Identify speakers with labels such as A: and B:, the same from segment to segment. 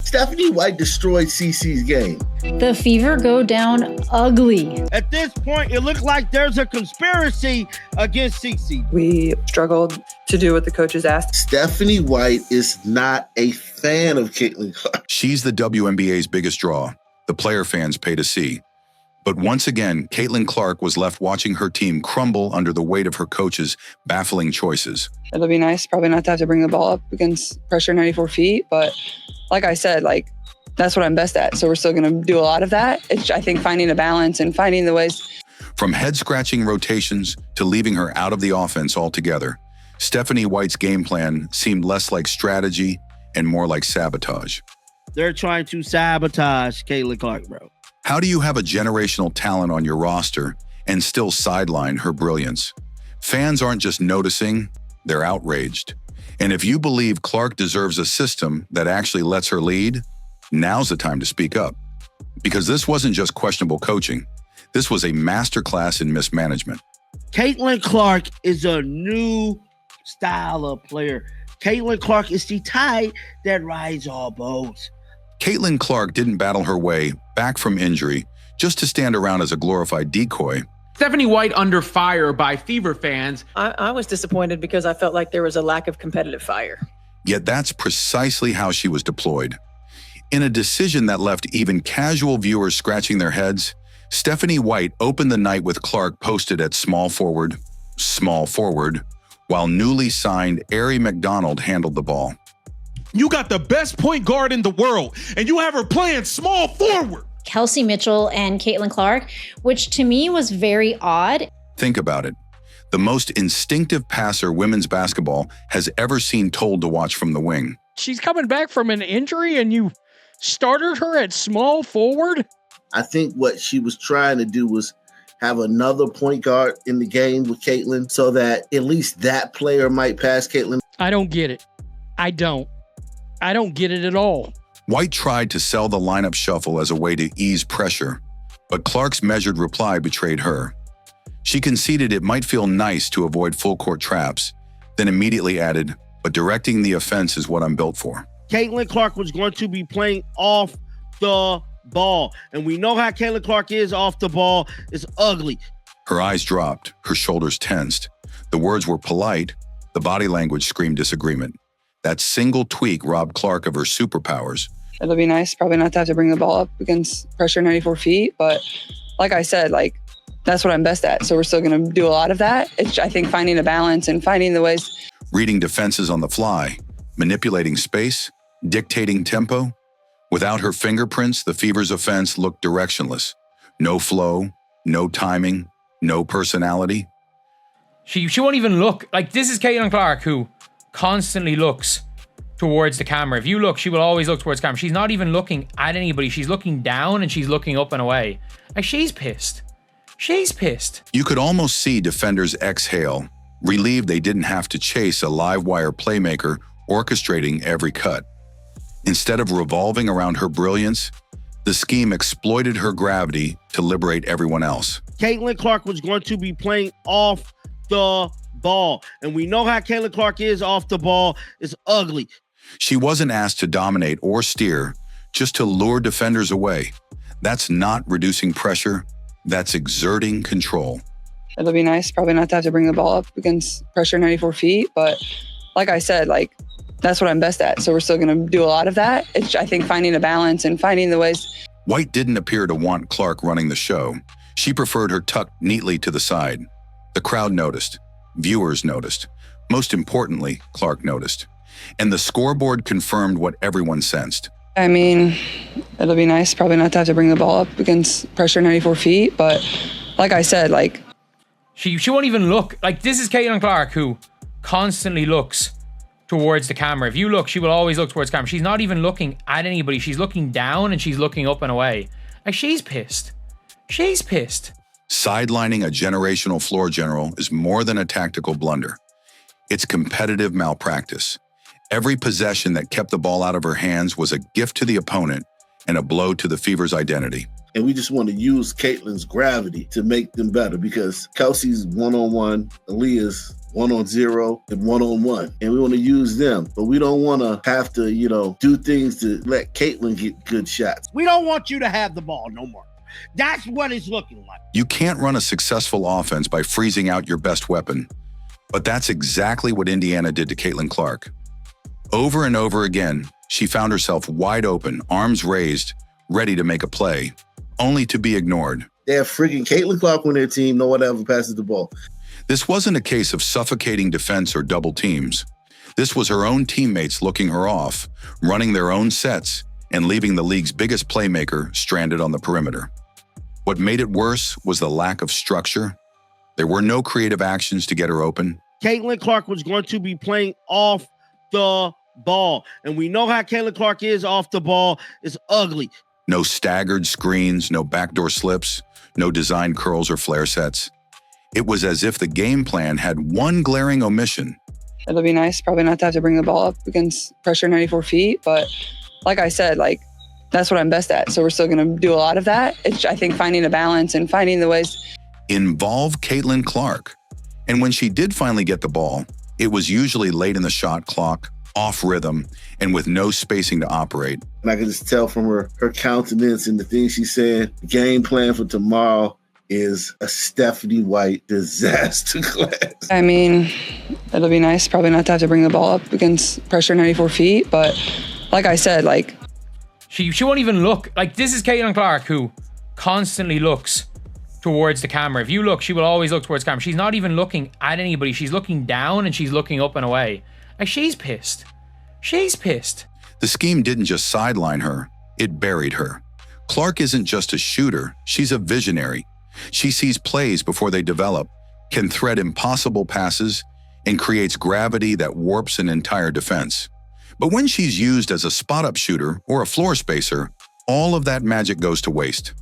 A: Stephanie White destroyed CeCe's game.
B: The Fever go down ugly.
C: At this point, it looked like there's a conspiracy against CeCe.
D: We struggled to do what the coaches asked.
A: Stephanie White is not a fan of Caitlin Clark.
E: She's the WNBA's biggest draw. The player fans pay to see. But once again, Caitlin Clark was left watching her team crumble under the weight of her coach's baffling choices.
D: It'll be nice probably not to have to bring the ball up against pressure 94 feet. But like I said, that's what I'm best at. So we're still going to do a lot of that. It's, I think, finding a balance and finding the ways.
E: From head-scratching rotations to leaving her out of the offense altogether, Stephanie White's game plan seemed less like strategy and more like sabotage.
C: They're trying to sabotage Caitlin Clark, bro.
E: How do you have a generational talent on your roster and still sideline her brilliance? Fans aren't just noticing, they're outraged. And if you believe Clark deserves a system that actually lets her lead, now's the time to speak up. Because this wasn't just questionable coaching. This was a masterclass in mismanagement.
C: Caitlin Clark is a new style of player. Caitlin Clark is the tide that rides all boats.
E: Caitlin Clark didn't battle her way back from injury just to stand around as a glorified decoy.
F: Stephanie White under fire by Fever fans.
G: I was disappointed because I felt like there was a lack of competitive fire.
E: Yet that's precisely how she was deployed. In a decision that left even casual viewers scratching their heads, Stephanie White opened the night with Clark posted at small forward, while newly signed Arie McDonald handled the ball.
H: You got the best point guard in the world, and you have her playing small forward.
B: Kelsey Mitchell and Caitlin Clark, which to me was very odd.
E: Think about it. The most instinctive passer women's basketball has ever seen told to watch from the wing.
I: She's coming back from an injury, and you started her at small forward?
A: I think what she was trying to do was have another point guard in the game with Caitlin so that at least that player might pass Caitlin.
I: I don't get it. I don't get it at all.
E: White tried to sell the lineup shuffle as a way to ease pressure, but Clark's measured reply betrayed her. She conceded it might feel nice to avoid full-court traps, then immediately added, "But directing the offense is what I'm built for."
C: Caitlin Clark was going to be playing off the ball, and we know how Caitlin Clark is off the ball. It's ugly.
E: Her eyes dropped, her shoulders tensed. The words were polite, the body language screamed disagreement. That single tweak robbed Clark of her superpowers.
D: It'll be nice probably not to have to bring the ball up against pressure 94 feet. But like I said, that's what I'm best at. So we're still going to do a lot of that. It's, I think, finding a balance and finding the ways.
E: Reading defenses on the fly, manipulating space, dictating tempo. Without her fingerprints, the Fever's offense looked directionless. No flow, no timing, no personality.
F: She won't even look. This is Caitlin Clark, who constantly looks towards the camera. If you look, she will always look towards the camera. She's not even looking at anybody. She's looking down and she's looking up and away. She's pissed. She's pissed.
E: You could almost see defenders exhale, relieved they didn't have to chase a live wire playmaker orchestrating every cut. Instead of revolving around her brilliance, the scheme exploited her gravity to liberate everyone else.
C: Caitlin Clark was going to be playing off the ball, and we know how Caitlin Clark is off the ball. It's ugly.
E: She wasn't asked to dominate or steer, just to lure defenders away. That's not reducing pressure, that's exerting control.
D: It'll be nice probably not to have to bring the ball up against pressure 94 feet. But like I said, that's what I'm best at. So we're still going to do a lot of that. It's, I think, finding a balance and finding the ways.
E: White didn't appear to want Clark running the show. She preferred her tucked neatly to the side. The crowd noticed. Viewers noticed. Most importantly, Clark noticed. And the scoreboard confirmed what everyone sensed.
D: I mean, it'll be nice probably not to have to bring the ball up against pressure 94 feet. But like I said,
F: she won't even look. This is Caitlin Clark, who constantly looks towards the camera. If you look, she will always look towards the camera. She's not even looking at anybody. She's looking down and she's looking up and away. She's pissed. She's pissed.
E: Sidelining a generational floor general is more than a tactical blunder. It's competitive malpractice. Every possession that kept the ball out of her hands was a gift to the opponent and a blow to the Fever's identity.
A: And we just want to use Caitlin's gravity to make them better because Kelsey's one-on-one, Aaliyah's 1-on-0 and 1-on-1. And we want to use them. But we don't want to have to, do things to let Caitlin get good shots.
C: We don't want you to have the ball no more. That's what it's looking like.
E: You can't run a successful offense by freezing out your best weapon. But that's exactly what Indiana did to Caitlin Clark. Over and over again, she found herself wide open, arms raised, ready to make a play, only to be ignored.
A: They have freaking Caitlin Clark on their team. No one ever passes the ball.
E: This wasn't a case of suffocating defense or double teams. This was her own teammates looking her off, running their own sets, and leaving the league's biggest playmaker stranded on the perimeter. What made it worse was the lack of structure. There were no creative actions to get her open.
C: Caitlin Clark was going to be playing off the ball. And we know how Caitlin Clark is off the ball. It's ugly.
E: No staggered screens, no backdoor slips, no design curls or flare sets. It was as if the game plan had one glaring omission.
D: It'll be nice probably not to have to bring the ball up against pressure 94 feet. But like I said, that's what I'm best at. So we're still going to do a lot of that. It's, I think, finding a balance and finding the ways.
E: Involve Caitlin Clark. And when she did finally get the ball, it was usually late in the shot clock, off rhythm, and with no spacing to operate.
A: And I can just tell from her countenance and the things she said, the game plan for tomorrow is a Stephanie White disaster class.
D: I mean, it'll be nice probably not to have to bring the ball up against pressure 94 feet. But like I said,
F: she won't even look. This is Caitlin Clark who constantly looks towards the camera. If you look, she will always look towards the camera. She's not even looking at anybody. She's looking down and she's looking up and away. She's pissed. She's pissed.
E: The scheme didn't just sideline her, it buried her. Clark isn't just a shooter, she's a visionary. She sees plays before they develop, can thread impossible passes, and creates gravity that warps an entire defense. But when she's used as a spot-up shooter or a floor spacer, all of that magic goes to waste.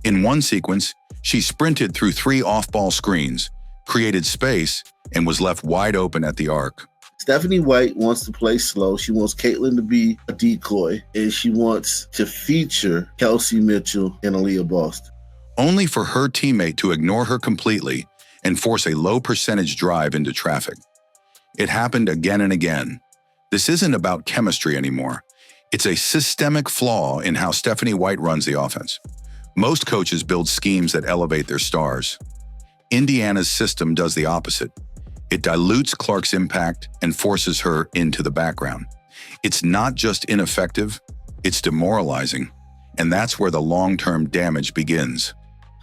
E: In one sequence, she sprinted through 3 off-ball screens, created space, and was left wide open at the arc.
A: Stephanie White wants to play slow. She wants Caitlin to be a decoy, and she wants to feature Kelsey Mitchell and Aaliyah Boston.
E: Only for her teammate to ignore her completely and force a low-percentage drive into traffic. It happened again and again. This isn't about chemistry anymore. It's a systemic flaw in how Stephanie White runs the offense. Most coaches build schemes that elevate their stars. Indiana's system does the opposite. It dilutes Clark's impact and forces her into the background. It's not just ineffective, it's demoralizing. And that's where the long-term damage begins.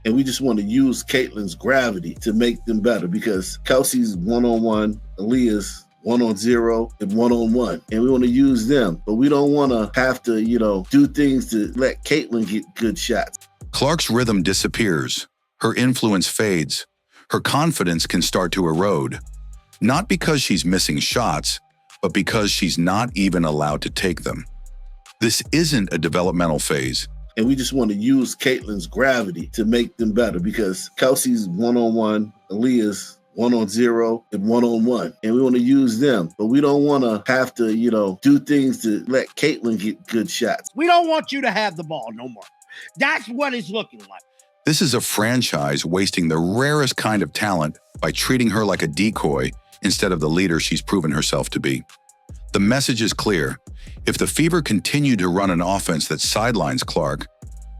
A: And we just want to use Caitlin's gravity to make them better because Kelsey's 1-on-1, Aaliyah's 1-on-0 and 1-on-1. And we want to use them. But we don't want to have to, do things to let Caitlin get good shots.
E: Clark's rhythm disappears. Her influence fades. Her confidence can start to erode. Not because she's missing shots, but because she's not even allowed to take them. This isn't a developmental phase.
A: And we just want to use Caitlin's gravity to make them better because Kelsey's 1-on-1, Aaliyah's 1-on-0 and 1-on-1. And we want to use them. But we don't want to have to, do things to let Caitlin get good shots.
C: We don't want you to have the ball no more. That's what it's looking like.
E: This is a franchise wasting the rarest kind of talent by treating her like a decoy instead of the leader she's proven herself to be. The message is clear. If the Fever continue to run an offense that sidelines Clark,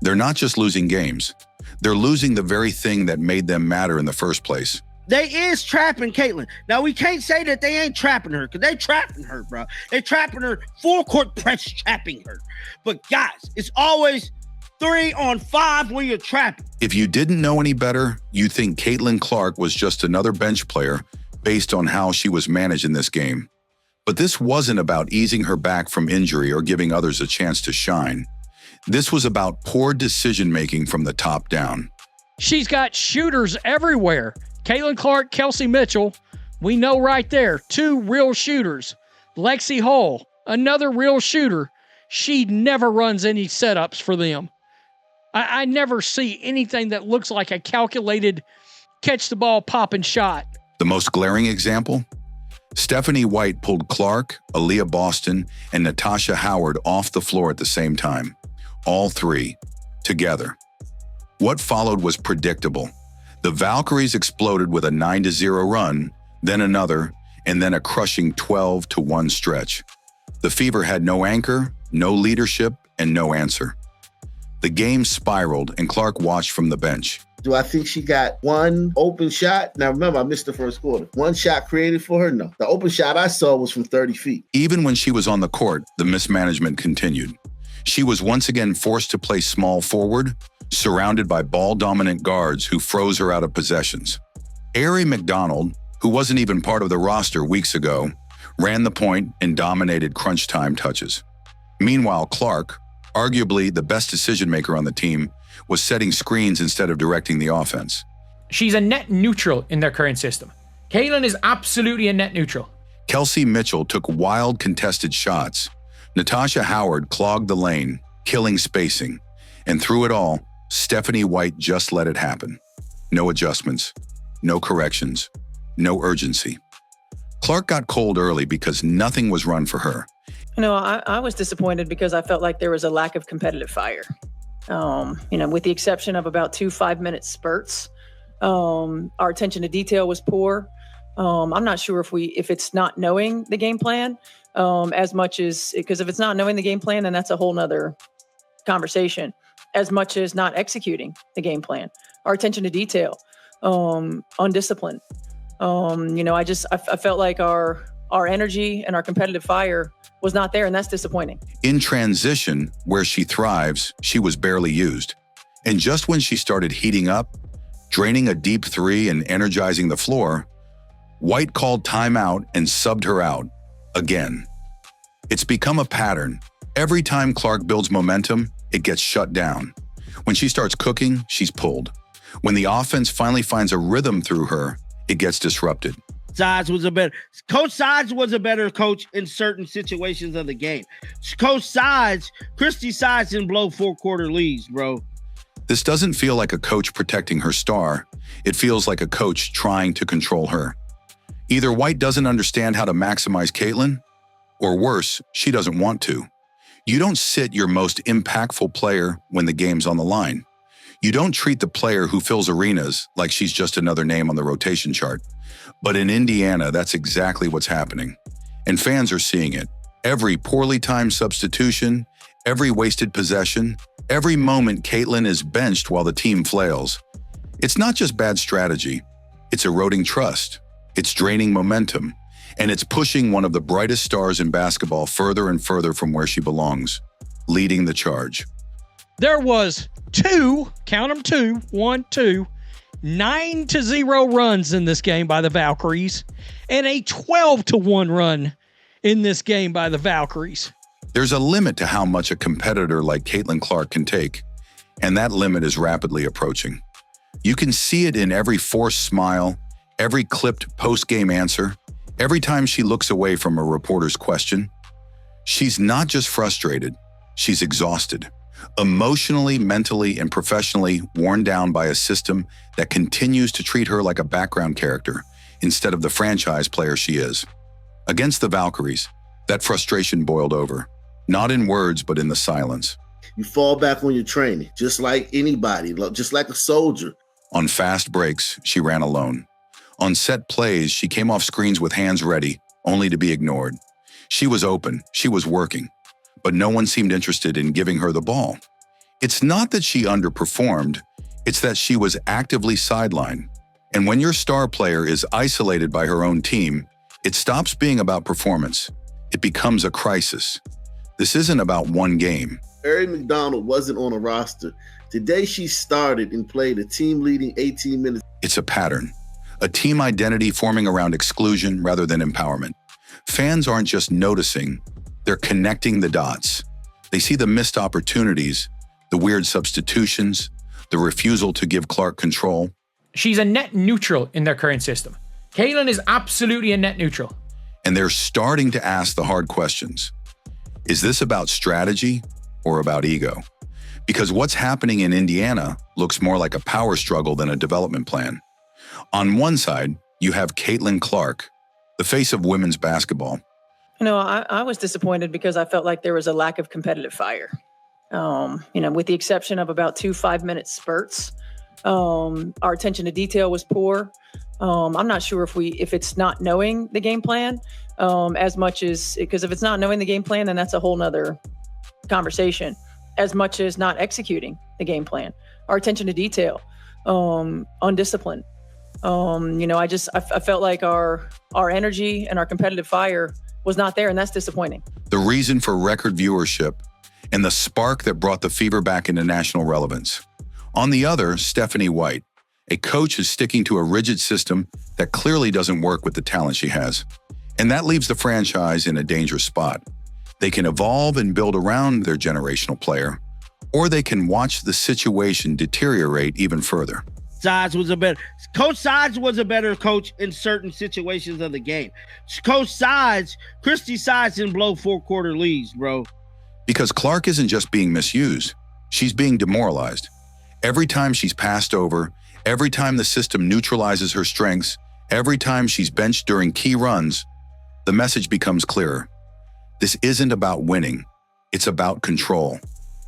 E: they're not just losing games. They're losing the very thing that made them matter in the first place.
C: They is trapping Caitlin. Now, we can't say that they ain't trapping her because they trapping her, bro. They trapping her, full court press trapping her. But guys, it's always 3-on-5 when you're trapping.
E: If you didn't know any better, you think Caitlin Clark was just another bench player based on how she was managed in this game. But this wasn't about easing her back from injury or giving others a chance to shine. This was about poor decision-making from the top down.
I: She's got shooters everywhere. Caitlin Clark, Kelsey Mitchell, we know right there, 2 real shooters. Lexi Hall, another real shooter. She never runs any setups for them. I never see anything that looks like a calculated catch the ball, pop and shot.
E: The most glaring example? Stephanie White pulled Clark, Aaliyah Boston, and Natasha Howard off the floor at the same time. all three, together. What followed was predictable. The Valkyries exploded with a 9-0 run, then another, and then a crushing 12-1 stretch. The Fever had no anchor, no leadership, and no answer. The game spiraled, and Clark watched from the bench.
A: Do I think she got one open shot? Now, remember, I missed the first quarter. One shot created for her? No. The open shot I saw was from 30 feet.
E: Even when she was on the court, the mismanagement continued. She was once again forced to play small forward, surrounded by ball-dominant guards who froze her out of possessions. Arie McDonald, who wasn't even part of the roster weeks ago, ran the point and dominated crunch time touches. Meanwhile, Clark, arguably the best decision-maker on the team, was setting screens instead of directing the offense.
F: She's a net neutral in their current system. Caitlin is absolutely a net neutral.
E: Kelsey Mitchell took wild contested shots. Natasha Howard clogged the lane, killing spacing. And through it all, Stephanie White just let it happen. No adjustments, no corrections, no urgency. Clark got cold early because nothing was run for her.
G: I was disappointed because I felt like there was a lack of competitive fire. With the exception of about 2 5-minute spurts, our attention to detail was poor. I'm not sure if it's not knowing the game plan as much as, because if it's not knowing the game plan, then that's a whole nother conversation, as much as not executing the game plan. Our attention to detail, undisciplined. I felt like our energy and our competitive fire was not there, and that's disappointing.
E: In transition, where she thrives, she was barely used. And just when she started heating up, draining a deep three and energizing the floor, White called timeout and subbed her out again. It's become a pattern. Every time Clark builds momentum, it gets shut down. When she starts cooking, she's pulled. When the offense finally finds a rhythm through her, it gets disrupted.
C: Coach Sides was a better coach in certain situations of the game. Christy Sides didn't blow 4-quarter leads, bro.
E: This doesn't feel like a coach protecting her star. It feels like a coach trying to control her. Either White doesn't understand how to maximize Caitlin, or worse, she doesn't want to. You don't sit your most impactful player when the game's on the line. You don't treat the player who fills arenas like she's just another name on the rotation chart. But in Indiana, that's exactly what's happening. And fans are seeing it. Every poorly timed substitution, every wasted possession, every moment Caitlin is benched while the team flails. It's not just bad strategy. It's eroding trust. It's draining momentum. And it's pushing one of the brightest stars in basketball further and further from where she belongs, leading the charge.
I: There was 9-0 runs in this game by the Valkyries, and a 12-1 run in this game by the Valkyries.
E: There's a limit to how much a competitor like Caitlin Clark can take, and that limit is rapidly approaching. You can see it in every forced smile, every clipped post-game answer, every time she looks away from a reporter's question. She's not just frustrated, she's exhausted. Emotionally, mentally, and professionally worn down by a system that continues to treat her like a background character instead of the franchise player she is. Against the Valkyries, that frustration boiled over, not in words, but in the silence.
A: You fall back on your training, just like anybody, just like a soldier.
E: On fast breaks, she ran alone. On set plays, she came off screens with hands ready, only to be ignored. She was open, she was working, but no one seemed interested in giving her the ball. It's not that she underperformed, it's that she was actively sidelined. And when your star player is isolated by her own team, it stops being about performance. It becomes a crisis. This isn't about one game.
A: Arie McDonald wasn't on a roster. Today she started and played a team-leading 18 minutes.
E: It's a pattern, a team identity forming around exclusion rather than empowerment. Fans aren't just noticing, they're connecting the dots. They see the missed opportunities, the weird substitutions, the refusal to give Clark control.
F: She's a net neutral in their current system. Caitlin is absolutely a net neutral.
E: And they're starting to ask the hard questions. Is this about strategy or about ego? Because what's happening in Indiana looks more like a power struggle than a development plan. On one side, you have Caitlin Clark, the face of women's basketball.
G: I was disappointed because I felt like there was a lack of competitive fire. With the exception of about 2 5-minute spurts. Our attention to detail was poor. I'm not sure if it's not knowing the game plan as much as, because if it's not knowing the game plan, then that's a whole nother conversation, as much as not executing the game plan. Our attention to detail, undisciplined. I felt like our energy and our competitive fire was not there, and that's disappointing.
E: The reason for record viewership and the spark that brought the Fever back into national relevance. On the other, Stephanie White, a coach is sticking to a rigid system that clearly doesn't work with the talent she has. And that leaves the franchise in a dangerous spot. They can evolve and build around their generational player, or they can watch the situation deteriorate even further.
C: Coach Sides was a better coach in certain situations of the game. Christy Sides didn't blow 4-quarter leads, bro.
E: Because Clark isn't just being misused, she's being demoralized. Every time she's passed over, every time the system neutralizes her strengths, every time she's benched during key runs, the message becomes clearer. This isn't about winning, it's about control.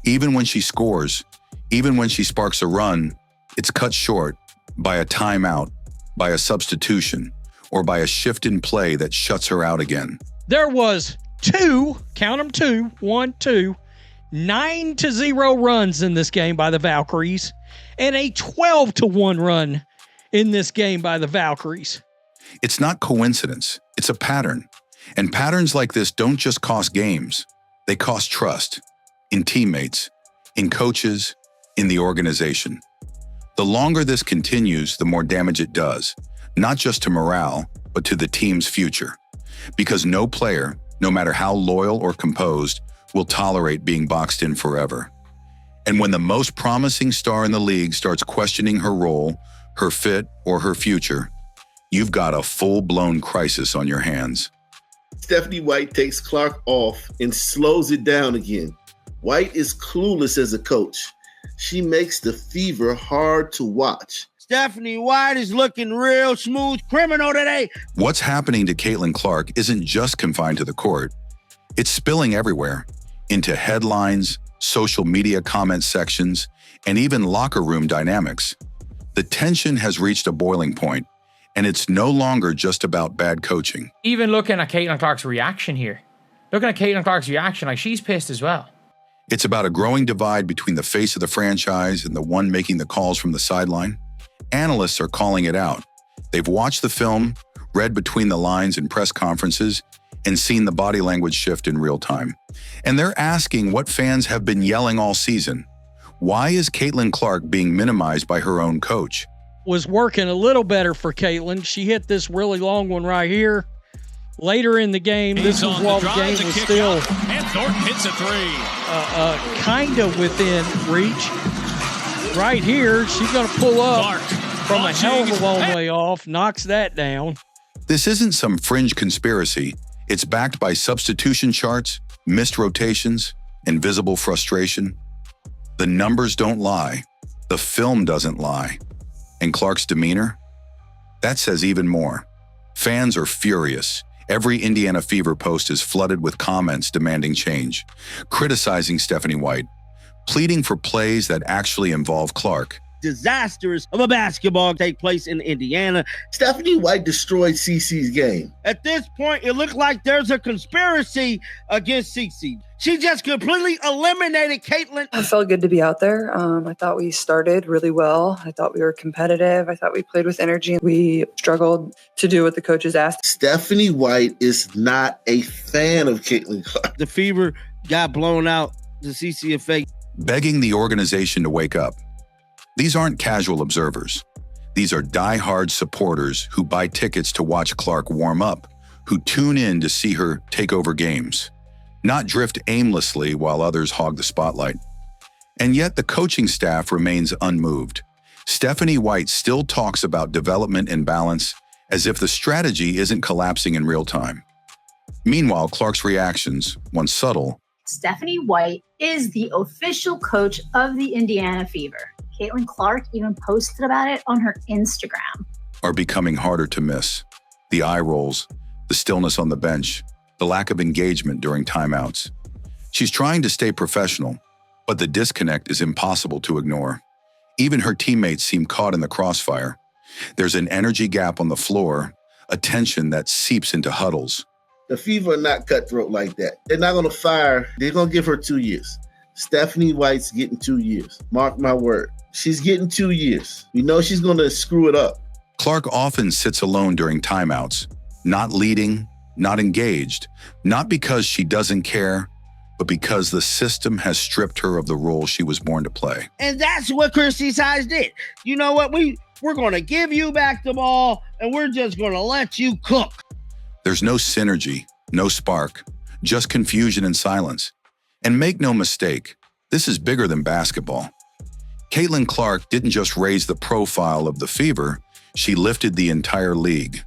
E: Even when she scores, even when she sparks a run, it's cut short by a timeout, by a substitution, or by a shift in play that shuts her out again.
I: There was 2, count them 2, 1, 2, 9-0 runs in this game by the Valkyries, and a 12-1 run in this game by the Valkyries.
E: It's not coincidence, it's a pattern. And patterns like this don't just cost games, they cost trust in teammates, in coaches, in the organization. The longer this continues, the more damage it does, not just to morale, but to the team's future. Because no player, no matter how loyal or composed, will tolerate being boxed in forever. And when the most promising star in the league starts questioning her role, her fit, or her future, you've got a full-blown crisis on your hands.
A: Stephanie White takes Clark off and slows it down again. White is clueless as a coach. She makes the Fever hard to watch.
C: Stephanie White is looking real smooth criminal today.
E: What's happening to Caitlin Clark isn't just confined to the court. It's spilling everywhere, into headlines, social media comment sections, and even locker room dynamics. The tension has reached a boiling point, and it's no longer just about bad coaching.
F: Even looking at Caitlin Clark's reaction here, like she's pissed as well.
E: It's about a growing divide between the face of the franchise and the one making the calls from the sideline. Analysts are calling it out. They've watched the film, read between the lines in press conferences, and seen the body language shift in real time. And they're asking what fans have been yelling all season. Why is Caitlin Clark being minimized by her own coach?
I: Was working a little better for Caitlin. She hit this really long one right here. Later in the game, this was while the game was still
H: and Thornton hits a 3.
I: Kind of within reach. Right here, she's going to pull up
H: Clark,
I: from a hell of a long way off, knocks that down.
E: This isn't some fringe conspiracy. It's backed by substitution charts, missed rotations, and visible frustration. The numbers don't lie. The film doesn't lie. And Clark's demeanor? That says even more. Fans are furious. Every Indiana Fever post is flooded with comments demanding change, criticizing Stephanie White, pleading for plays that actually involve Clark.
C: Disasters of a basketball take place in Indiana.
A: Stephanie White destroyed CeCe's game.
C: At this point, it looked like there's a conspiracy against CeCe. She just completely eliminated Caitlin.
D: It felt good to be out there. I thought we started really well. I thought we were competitive. I thought we played with energy. We struggled to do what the coaches asked.
A: Stephanie White is not a fan of Caitlin Clark.
C: The Fever got blown out. The CeCe effect.
E: Begging the organization to wake up. These aren't casual observers. These are die-hard supporters who buy tickets to watch Clark warm up, who tune in to see her take over games, not drift aimlessly while others hog the spotlight. And yet the coaching staff remains unmoved. Stephanie White still talks about development and balance as if the strategy isn't collapsing in real time. Meanwhile, Clark's reactions, once subtle,
J: Stephanie White is the official coach of the Indiana Fever. Caitlin Clark even posted about it on her Instagram.
E: Are becoming harder to miss. The eye rolls, the stillness on the bench, the lack of engagement during timeouts. She's trying to stay professional, But the disconnect is impossible to ignore. Even her teammates seem caught in the crossfire. There's an energy gap on the floor, a tension that seeps into huddles.
A: The Fever are not cutthroat like that. They're not going to fire. They're going to give her 2 years. Stephanie White's getting 2 years. Mark my word. She's getting 2 years. We know she's going to screw it up.
E: Clark often sits alone during timeouts, not leading, not engaged, not because she doesn't care, but because the system has stripped her of the role she was born to play.
C: And that's what Christy Size did. You know what? We're going to give you back the ball, and we're just going to let you cook.
E: There's no synergy, no spark, just confusion and silence. And make no mistake, this is bigger than basketball. Caitlin Clark didn't just raise the profile of the Fever, she lifted the entire league.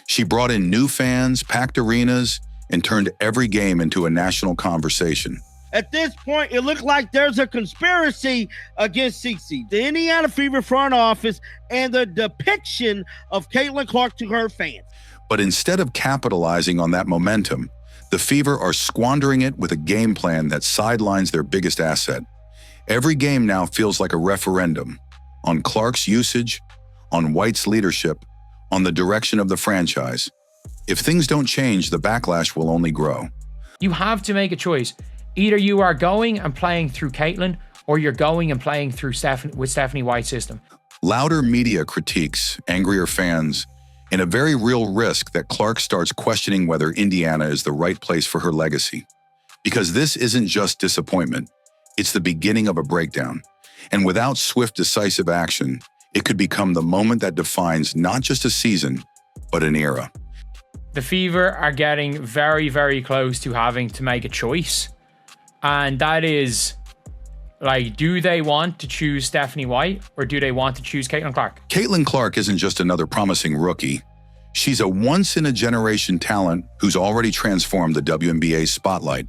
E: She brought in new fans, packed arenas, and turned every game into a national conversation.
C: At this point, it looked like there's a conspiracy against Cece, the Indiana Fever front office, and the depiction of Caitlin Clark to her fans.
E: But instead of capitalizing on that momentum, the Fever are squandering it with a game plan that sidelines their biggest asset. Every game now feels like a referendum on Clark's usage, on White's leadership, on the direction of the franchise. If things don't change, the backlash will only grow.
F: You have to make a choice. Either you are going and playing through Caitlin, or you're going and playing through Stephanie White's system.
E: Louder media critiques, angrier fans, and a very real risk that Clark starts questioning whether Indiana is the right place for her legacy. Because this isn't just disappointment, it's the beginning of a breakdown. And without swift, decisive action, it could become the moment that defines not just a season, but an era.
F: The Fever are getting very, very close to having to make a choice. And that is, like, do they want to choose Stephanie White or do they want to choose Caitlin Clark?
E: Caitlin Clark isn't just another promising rookie. She's a once-in-a-generation talent who's already transformed the WNBA spotlight.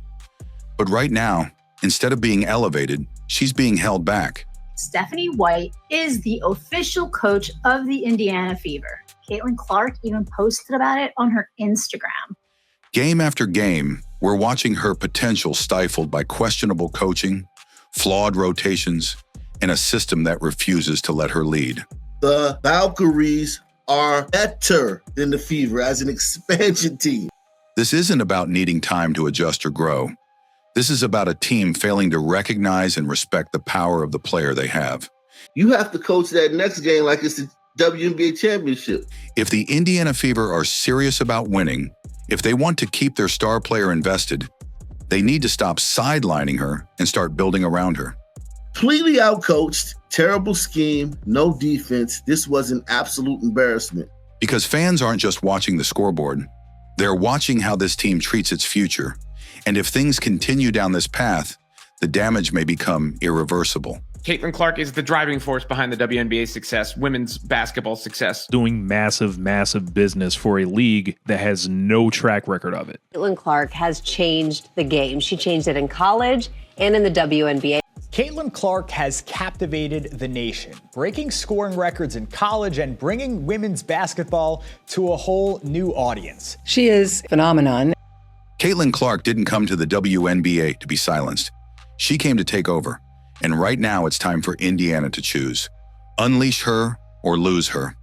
E: But right now, instead of being elevated, she's being held back.
J: Stephanie White is the official coach of the Indiana Fever. Caitlin Clark even posted about it on her Instagram.
E: Game after game, we're watching her potential stifled by questionable coaching, flawed rotations, and a system that refuses to let her lead.
A: The Valkyries are better than the Fever as an expansion team.
E: This isn't about needing time to adjust or grow. This is about a team failing to recognize and respect the power of the player they have.
A: You have to coach that next game like it's the WNBA championship.
E: If the Indiana Fever are serious about winning, if they want to keep their star player invested, they need to stop sidelining her and start building around her.
A: Completely outcoached, terrible scheme, no defense. This was an absolute embarrassment.
E: Because fans aren't just watching the scoreboard. They're watching how this team treats its future. And if things continue down this path, the damage may become irreversible.
K: Caitlin Clark is the driving force behind the WNBA success, women's basketball success.
H: Doing massive, massive business for a league that has no track record of it.
L: Caitlin Clark has changed the game. She changed it in college and in the WNBA.
M: Caitlin Clark has captivated the nation, breaking scoring records in college and bringing women's basketball to a whole new audience.
D: She is a phenomenon.
E: Caitlin Clark didn't come to the WNBA to be silenced. She came to take over. And right now it's time for Indiana to choose. Unleash her or lose her.